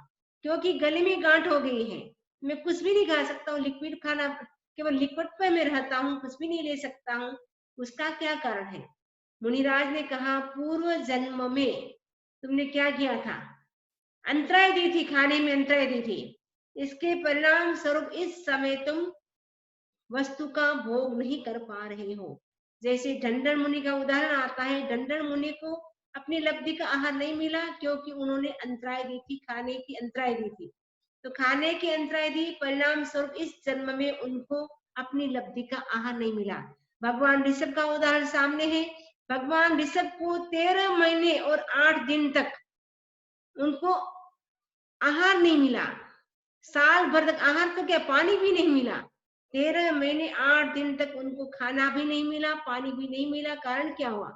क्योंकि गले में गांठ हो गई है, मैं कुछ भी नहीं खा सकता हूँ, लिक्विड खाना, केवल लिक्विड पे मैं रहता हूँ, कुछ भी नहीं ले सकता हूँ, उसका क्या कारण है? मुनिराज ने कहा, पूर्व जन्म में तुमने क्या किया था, अंतराय दी थी, खाने में अंतराय दी थी, इसके परिणाम स्वरूप इस समय तुम वस्तु का भोग नहीं कर पा रहे हो। जैसे ढंडन मुनि का उदाहरण आता है, ढंडन मुनि को अपनी लब्धि का आहार नहीं मिला, क्योंकि उन्होंने अंतराय दी थी, खाने की अंतराय दी थी, तो खाने की अंतराय दी, परिणाम स्वरूप इस जन्म में उनको अपनी लब्धि का आहार नहीं मिला। भगवान ऋषभ का उदाहरण सामने है, भगवान ऋषभ को 13 महीने और 8 दिन तक उनको आहार नहीं मिला, साल भर तक आहार तो क्या, पानी भी नहीं मिला, 13 महीने 8 दिन तक उनको खाना भी नहीं मिला, पानी भी नहीं मिला। कारण क्या हुआ,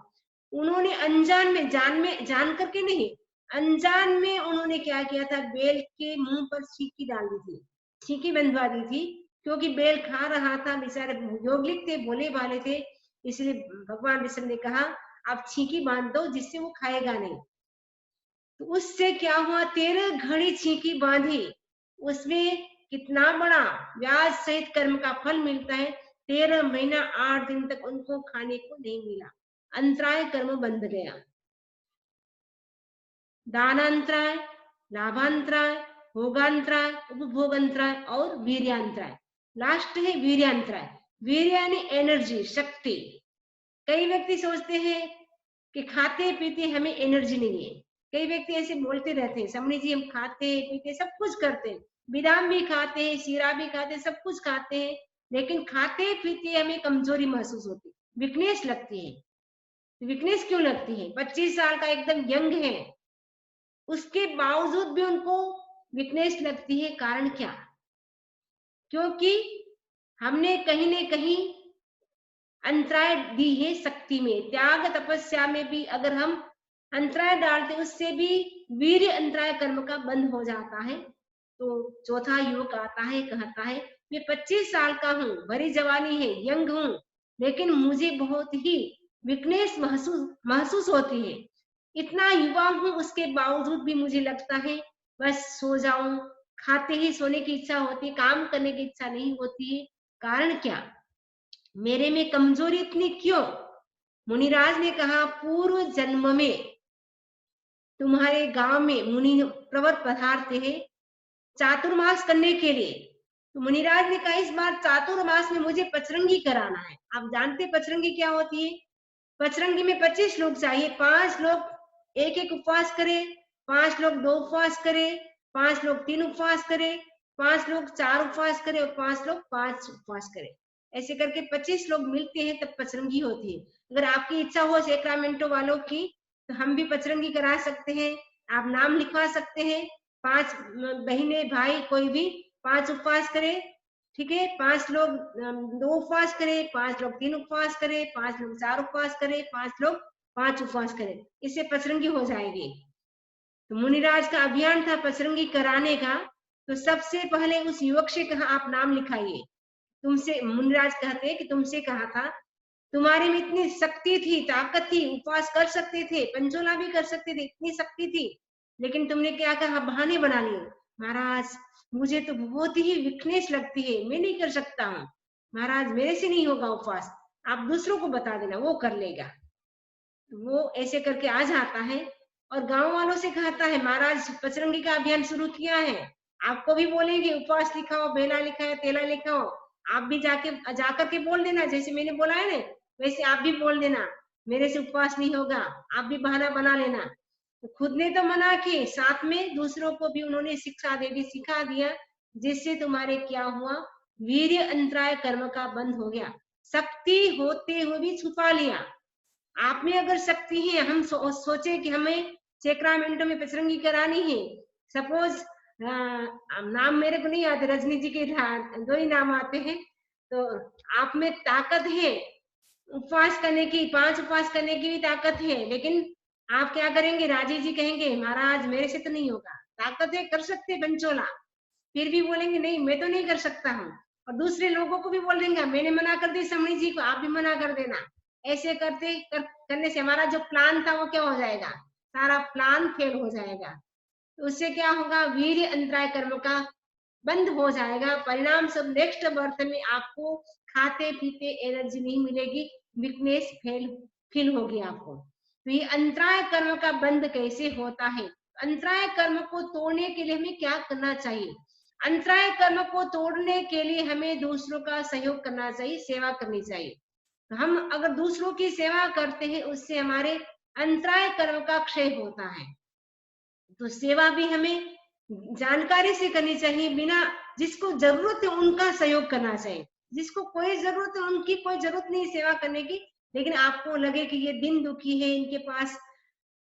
उन्होंने अनजान में, जान करके नहीं, अनजान में उन्होंने क्या किया था, बेल के मुंह पर छींकी डाल दी थी, छींकी बंधवा दी थी, क्योंकि बेल खा रहा था, बेचारे योगिक थे, भोले भाले थे, इसलिए भगवान विष्णु ने कहा आप छींकी बांध दो, जिससे वो खाएगा नहीं। तो उससे क्या हुआ, 13 घड़ी छींकी बांधी, उसमें कितना बड़ा व्याज सहित कर्म का फल मिलता है, 13 महीना 8 दिन तक उनको खाने को नहीं मिला, अंतराय कर्म बंध गया। दानांतराय, लाभांतराय, भोगांतराय, उपभोगांतराय और वीर्यांतराय। लास्ट है वीर्यांतराय, वीर्य यानी एनर्जी, शक्ति। कई व्यक्ति सोचते हैं कि खाते पीते हमें एनर्जी नहीं है, कई व्यक्ति ऐसे बोलते रहते हैं, समणी जी हम खाते पीते सब कुछ करते हैं, बादाम भी खाते हैं, शीरा भी खाते हैं, सब कुछ खाते हैं, लेकिन खाते पीते हमें कमजोरी महसूस होती, वीकनेस लगती है, वीकनेस क्यों लगती है? 25 साल का एकदम यंग है, उसके बावजूद भी उनको वीकनेस लगती है, कारण क्या? क्योंकि हमने कहीं न कहीं अंतराय दी है शक्ति में, त्याग तपस्या में भी अगर हम अंतराय डालते, उससे भी वीर्य अंतराय कर्म का बंद हो जाता है। तो चौथा युवक आता है, कहता है मैं 25 साल का हूँ, भरी जवानी है, यंग हूँ, लेकिन मुझे बहुत ही वीकनेस महसूस होती है। इतना युवा हूँ, उसके बावजूद भी मुझे लगता है बस सो जाऊं, खाते ही सोने की इच्छा होती है, काम करने की इच्छा नहीं होती है। कारण क्या? मेरे में कमजोरी इतनी क्यों? मुनिराज ने कहा, पूर्व जन्म में तुम्हारे गांव में मुनि प्रवर पधारते हैं चातुर्मास करने के लिए। तो मुनिराज ने कहा, इस बार चातुर्मास में मुझे पचरंगी कराना है। आप जानते पचरंगी क्या होती है? पचरंगी में 25 लोग चाहिए, 5 लोग एक एक उपवास करे, 5 लोग 2 उपवास करे, 5 लोग 3 उपवास करे, 5 लोग 4 उपवास करे और 5 लोग 5 उपवास करे। ऐसे करके 25 लोग मिलते हैं तब पचरंगी होती है। अगर आपकी इच्छा हो सेक्रामेंटो वालों की, तो हम भी पचरंगी करा सकते हैं। आप नाम लिखवा सकते हैं, 5 बहने भाई कोई भी 5 उपवास करे, ठीक है। 5 लोग 2 उपवास करे, 5 लोग 3 उपवास करे, 5 लोग 4 उपवास करे, 5 लोग 5 उपवास करे, इससे पचरंगी हो जाएगी। तो मुनिराज का अभियान था पचरंगी कराने का। तो सबसे पहले उस युवक से कहा, आप नाम लिखाइए। तुमसे, मुनिराज कहते हैं कि तुमसे कहा था, तुम्हारे में इतनी शक्ति थी, ताकत थी, उपवास कर सकते थे, पंचोला भी कर सकते थे, इतनी शक्ति थी, लेकिन तुमने क्या कहा? बहाने बना लिए। महाराज मुझे तो बहुत ही वीकनेस लगती है, मैं नहीं कर सकता हूँ। महाराज मेरे से नहीं होगा उपवास, आप दूसरों को बता देना, वो कर लेगा। वो ऐसे करके आ जाता है और गांव वालों से कहता है, महाराज पचरंगी का अभियान शुरू किया है, आपको भी बोलेंगे उपवास लिखाओ, बेला लिखाओ, तेला लिखाओ। आप भी जाकर के बोल देना, जैसे मैंने बोला है ना, वैसे आप भी बोल देना, मेरे से उपवास नहीं होगा। आप भी बहाना बना लेना। तो खुद ने तो मना किए, साथ में दूसरों को भी उन्होंने शिक्षा दे दी, सिखा दिया, जिससे तुम्हारे क्या हुआ? वीर्य अंतराय कर्म का बंद हो गया। शक्ति होते हुए भी छुपा लिया। आप में अगर शक्ति है, हम सोचे कि हमें सेक्रामेंटो में पचरंगी करानी है, सपोज नाम मेरे को नहीं आते, रजनी जी के 2 ही नाम आते हैं। तो आप में ताकत है उपवास करने की, 5 उपवास करने की भी ताकत है, लेकिन आप क्या करेंगे? राजी जी कहेंगे, महाराज मेरे से तो नहीं होगा, ताकत है, कर सकते पंचोला, फिर भी बोलेंगे नहीं मैं तो नहीं कर सकता हूँ। और दूसरे लोगों को भी बोल देंगे, मैंने मना कर दी समणी जी को, आप भी मना कर देना। ऐसे करने से हमारा जो प्लान था वो क्या हो जाएगा? सारा प्लान फेल हो जाएगा। तो उससे क्या होगा? वीर्य अंतराय कर्म का बंद हो जाएगा। परिणाम सब नेक्स्ट बर्थ में आपको खाते पीते एनर्जी नहीं मिलेगी, वीकनेस फील होगी आपको। तो ये अंतराय कर्म का बंद कैसे होता है? अंतराय कर्म को तोड़ने के लिए हमें क्या करना चाहिए? अंतराय कर्म को तोड़ने के लिए हमें दूसरों का सहयोग करना चाहिए, सेवा करनी चाहिए। हम अगर दूसरों की सेवा करते हैं, उससे हमारे अंतराय कर्म का क्षय होता है। तो सेवा भी हमें जानकारी से करनी चाहिए, बिना, जिसको जरूरत है उनका सहयोग करना चाहिए। जिसको कोई जरूरत है, उनकी कोई जरूरत नहीं सेवा करने की, लेकिन आपको लगे कि ये दिन दुखी है, इनके पास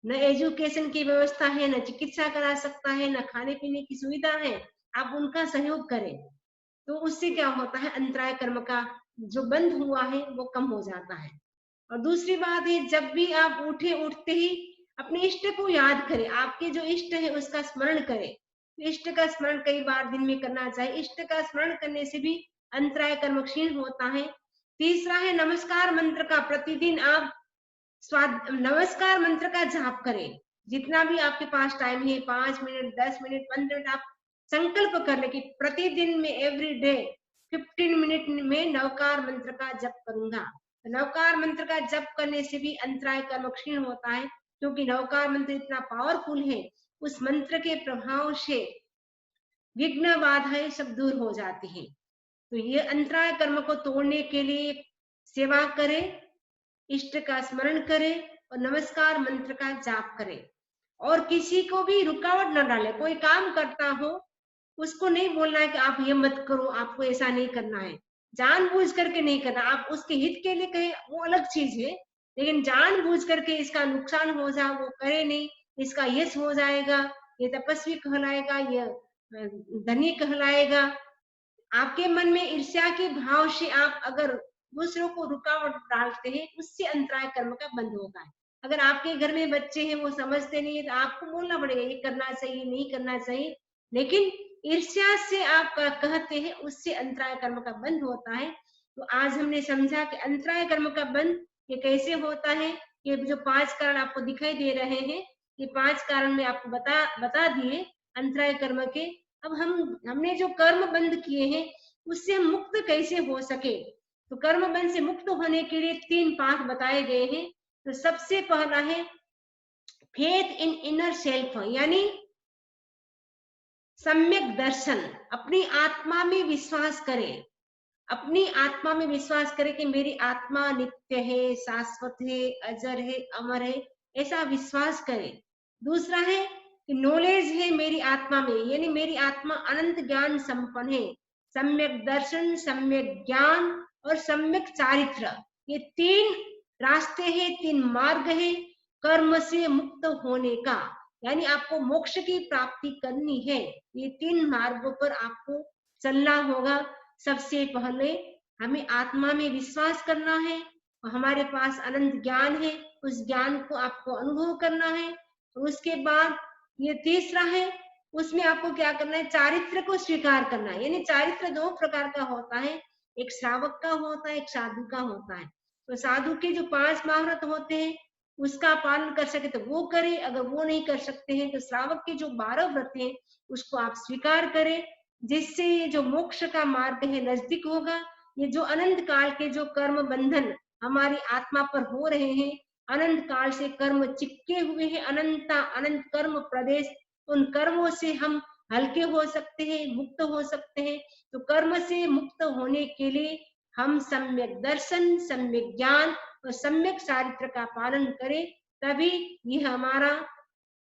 न एजुकेशन की व्यवस्था है, न चिकित्सा करा सकता है, न खाने पीने की सुविधा है, आप उनका सहयोग करें। तो उससे क्या होता है? अंतराय कर्म का जो बंद हुआ है वो कम हो जाता है। और दूसरी बात है, जब भी आप उठते ही अपने इष्ट को याद करें, आपके जो इष्ट है उसका स्मरण करें। इष्ट का स्मरण कई बार दिन में करना चाहिए। इष्ट का स्मरण करने से भी अंतराय कर्म क्षीण होता है। तीसरा है नमस्कार मंत्र का, प्रतिदिन आप नमस्कार मंत्र का जाप करें। जितना भी आपके पास टाइम है, 5 मिनट, 10 मिनट, 15 मिनट, आप संकल्प कर ले कि प्रतिदिन में, एवरी डे 15 मिनट में नवकार मंत्र का जप करूंगा। नवकार मंत्र का जप करने से भी अंतराय कर्म क्षीण होता है, क्योंकि नवकार मंत्र इतना पावरफुल है। उस मंत्र के प्रभाव से विघ्न बाधाएं सब दूर हो जाती हैं। तो ये अंतराय कर्म को तोड़ने के लिए सेवा करें, इष्ट का स्मरण करें और नमस्कार मंत्र का जाप करें। और किसी को भी रुकावट न डालें। कोई काम करता हो, उसको नहीं बोलना है कि आप ये मत करो, आपको ऐसा नहीं करना है, जानबूझ करके नहीं करना। आप उसके हित के लिए कहें, वो अलग चीज है, लेकिन जानबूझ करके इसका नुकसान हो जा वो करे नहीं, इसका यश हो जाएगा, ये तपस्वी कहलाएगा, ये धनी कहलाएगा। आपके मन में ईर्ष्या के भाव से आप अगर दूसरों को रुकावट डालते हैं, उससे अंतराय कर्म का बंध होगा। अगर आपके घर में बच्चे हैं वो समझते नहीं है तो आपको बोलना पड़ेगा ये करना चाहिए, नहीं करना चाहिए। लेकिन ईर्ष्या से आप कहते हैं, उससे अंतराय कर्म का बंध होता है। तो आज हमने समझा कि अंतराय कर्म का बंध ये कैसे होता है। ये जो 5 कारण आपको दिखाई दे रहे हैं, ये 5 कारण मैं आपको बता दिए अंतराय कर्म के। अब हमने जो कर्म बंध किए हैं उससे हम मुक्त कैसे हो सके। तो कर्म बंध से मुक्त होने के लिए 3 पाथ बताए गए हैं। तो सबसे पहला है फेथ इन इनर सेल्फ, यानी सम्यक दर्शन। अपनी आत्मा में विश्वास करें, अपनी आत्मा में विश्वास करें कि मेरी आत्मा नित्य है, शाश्वत है, अजर है, अमर है, ऐसा विश्वास करें। दूसरा है कि नॉलेज है मेरी आत्मा में, यानी मेरी आत्मा अनंत ज्ञान संपन्न है। सम्यक दर्शन, सम्यक ज्ञान और सम्यक चारित्र, ये 3 रास्ते हैं, 3 मार्ग है कर्म से मुक्त होने का। यानी आपको मोक्ष की प्राप्ति करनी है, ये 3 मार्गों पर आपको चलना होगा। सबसे पहले हमें आत्मा में विश्वास करना है, हमारे पास अनंत ज्ञान है, उस ज्ञान को आपको अनुभव करना है। उसके बाद ये तीसरा है, उसमें आपको क्या करना है, चारित्र को स्वीकार करना है। यानी चारित्र 2 प्रकार का होता है, एक श्रावक का होता है, एक साधु का होता है। तो साधु के जो 5 महाव्रत होते हैं उसका पालन कर सके तो वो करे, अगर वो नहीं कर सकते हैं तो श्रावक के जो 12 व्रत हैं उसको आप स्वीकार करें, जिससे ये जो मोक्ष का मार्ग है नजदीक होगा। ये जो अनंत काल के जो कर्म बंधन हमारी आत्मा पर हो रहे हैं, अनंत काल से कर्म चिपके हुए हैं, अनंत कर्म प्रदेश, उन कर्मों से हम हल्के हो सकते हैं, मुक्त हो सकते हैं। तो कर्म से मुक्त होने के लिए हम सम्यक दर्शन, सम्यक ज्ञान और सम्यक चारित्र का पालन करें, तभी यह हमारा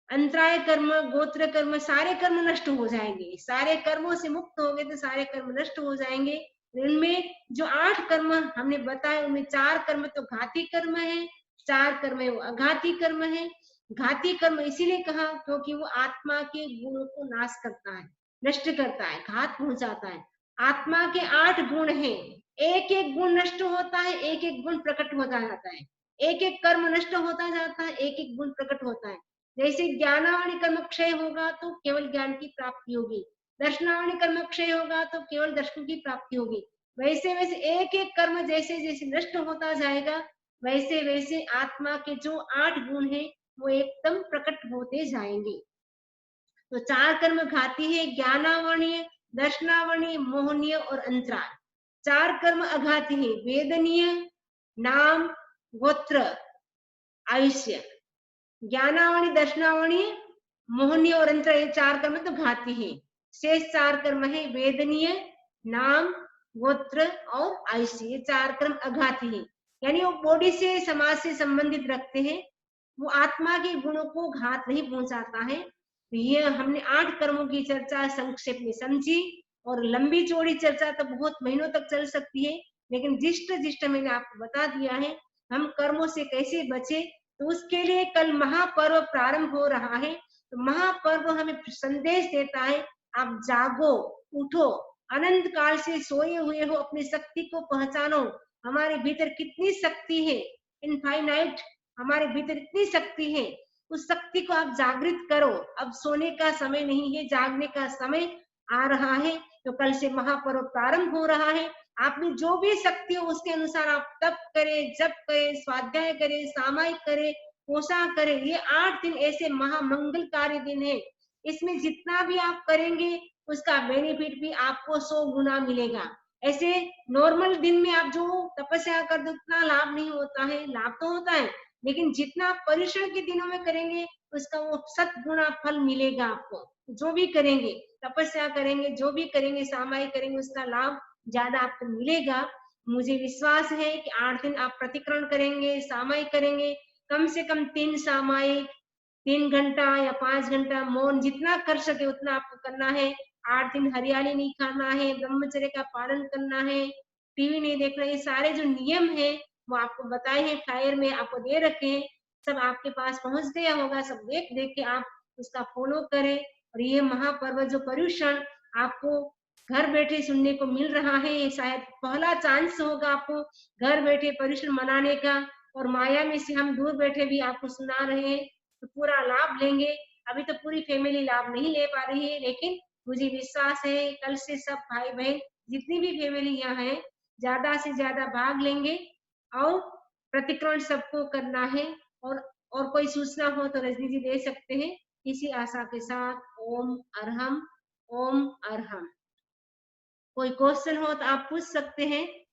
अंतराय कर्म, गोत्र कर्म, सारे कर्म नष्ट हो जाएंगे। सारे कर्मों से मुक्त हो गए तो सारे कर्म नष्ट हो जाएंगे। इनमें जो 8 कर्म हमने बताए उनमें 4 कर्म तो घाती कर्म है, 4 कर्म है वो अघाती कर्म है। घाती कर्म इसीलिए कहा क्योंकि वो आत्मा के गुणों को नाश करता है, नष्ट करता है, घात पहुंचाता है। आत्मा के 8 गुण हैं, एक एक गुण नष्ट होता है, एक एक गुण प्रकट होता जाता है, एक एक कर्म नष्ट होता जाता है, एक एक गुण प्रकट होता है। जैसे ज्ञानावणी कर्म क्षय होगा तो केवल ज्ञान की प्राप्ति होगी, दर्शनावणी कर्म क्षय होगा तो केवल दर्शन की प्राप्ति होगी। वैसे वैसे एक एक कर्म जैसे जैसे नष्ट होता जाएगा, वैसे वैसे आत्मा के जो 8 गुण हैं वो एकदम प्रकट होते जाएंगे। तो 4 कर्म घाती है, ज्ञानावरणीय, दर्शनावरणीय, मोहनीय और अंतराल। 4 कर्म अघाती है, वेदनीय, नाम, गोत्र, आयुष्य। ज्ञानावणी, दर्शनावणी, मोहनीय और अंतराल, ये 4 कर्म तो घाती है। शेष 4 कर्म है वेदनीय, नाम, गोत्र और आयुष्य, ये 4 कर्म अघाती है। यानी वो बॉडी से, समाज से संबंधित रखते हैं, वो आत्मा के गुणों को घात नहीं पहुंचाता है। तो ये हमने 8 कर्मों की चर्चा संक्षेप में समझी, और लंबी चौड़ी चर्चा तो बहुत महीनों तक चल सकती है, लेकिन जिष्ट जिष्ट मैंने आपको बता दिया है हम कर्मों से कैसे बचे। तो उसके लिए कल महापर्व प्रारंभ हो रहा है। तो महापर्व हमें संदेश देता है, आप जागो, उठो, अनंत काल से सोए हुए हो, अपनी शक्ति को पहचानो। हमारे भीतर कितनी शक्ति है, इनफाइनाइट, हमारे भीतर इतनी शक्ति है, उस शक्ति को आप जागृत करो। अब सोने का समय नहीं है, जागने का समय आ रहा है। तो कल से महापर्व प्रारंभ हो रहा है। आप में जो भी शक्ति हो उसके अनुसार आप तप करें, जप करें, स्वाध्याय करें, सामायिक करें, कोसा करें। ये 8 दिन ऐसे महामंगलकारी दिन है, इसमें जितना भी आप करेंगे उसका बेनिफिट भी आपको 100 गुना मिलेगा। ऐसे नॉर्मल दिन में आप जो तपस्या कर दो उतना लाभ नहीं होता है, लाभ तो होता है, लेकिन जितना परिश्रम के दिनों में करेंगे उसका वो 7 गुना फल मिलेगा आपको। जो भी करेंगे, तपस्या करेंगे, जो भी करेंगे, सामायिक करेंगे, उसका लाभ ज्यादा आपको मिलेगा। मुझे विश्वास है कि 8 दिन आप प्रतिकरण करेंगे, सामायिक करेंगे, कम से कम 3 सामायिक, 3 घंटा या 5 घंटा मौन, जितना कर सके उतना आपको करना है। 8 दिन हरियाली नहीं खाना है, ब्रह्मचर्य का पालन करना है, टीवी नहीं देखना, ये सारे जो नियम है वो आपको बताए हैं, फ्लायर में आपको दे रखे हैं, सब आपके पास पहुंच गया होगा। सब देख देख के आप उसका फॉलो करें। और ये महापर्व जो पर्युषण आपको घर बैठे सुनने को मिल रहा है, ये शायद पहला चांस होगा आपको घर बैठे पर्युषण मनाने का। और माया में से हम दूर बैठे भी आपको सुना रहे हैं, तो पूरा लाभ लेंगे। अभी तो पूरी फैमिली लाभ नहीं ले पा रही है, लेकिन मुझे विश्वास है कल से सब भाई बहन जितनी भी फैमिली यहाँ है ज्यादा से ज्यादा भाग लेंगे। और प्रतिक्रमण सबको करना है। और कोई सूचना हो तो रजनी जी दे सकते हैं। इसी आशा के साथ ओम अरहम, ओम अरहम। कोई क्वेश्चन हो तो आप पूछ सकते हैं।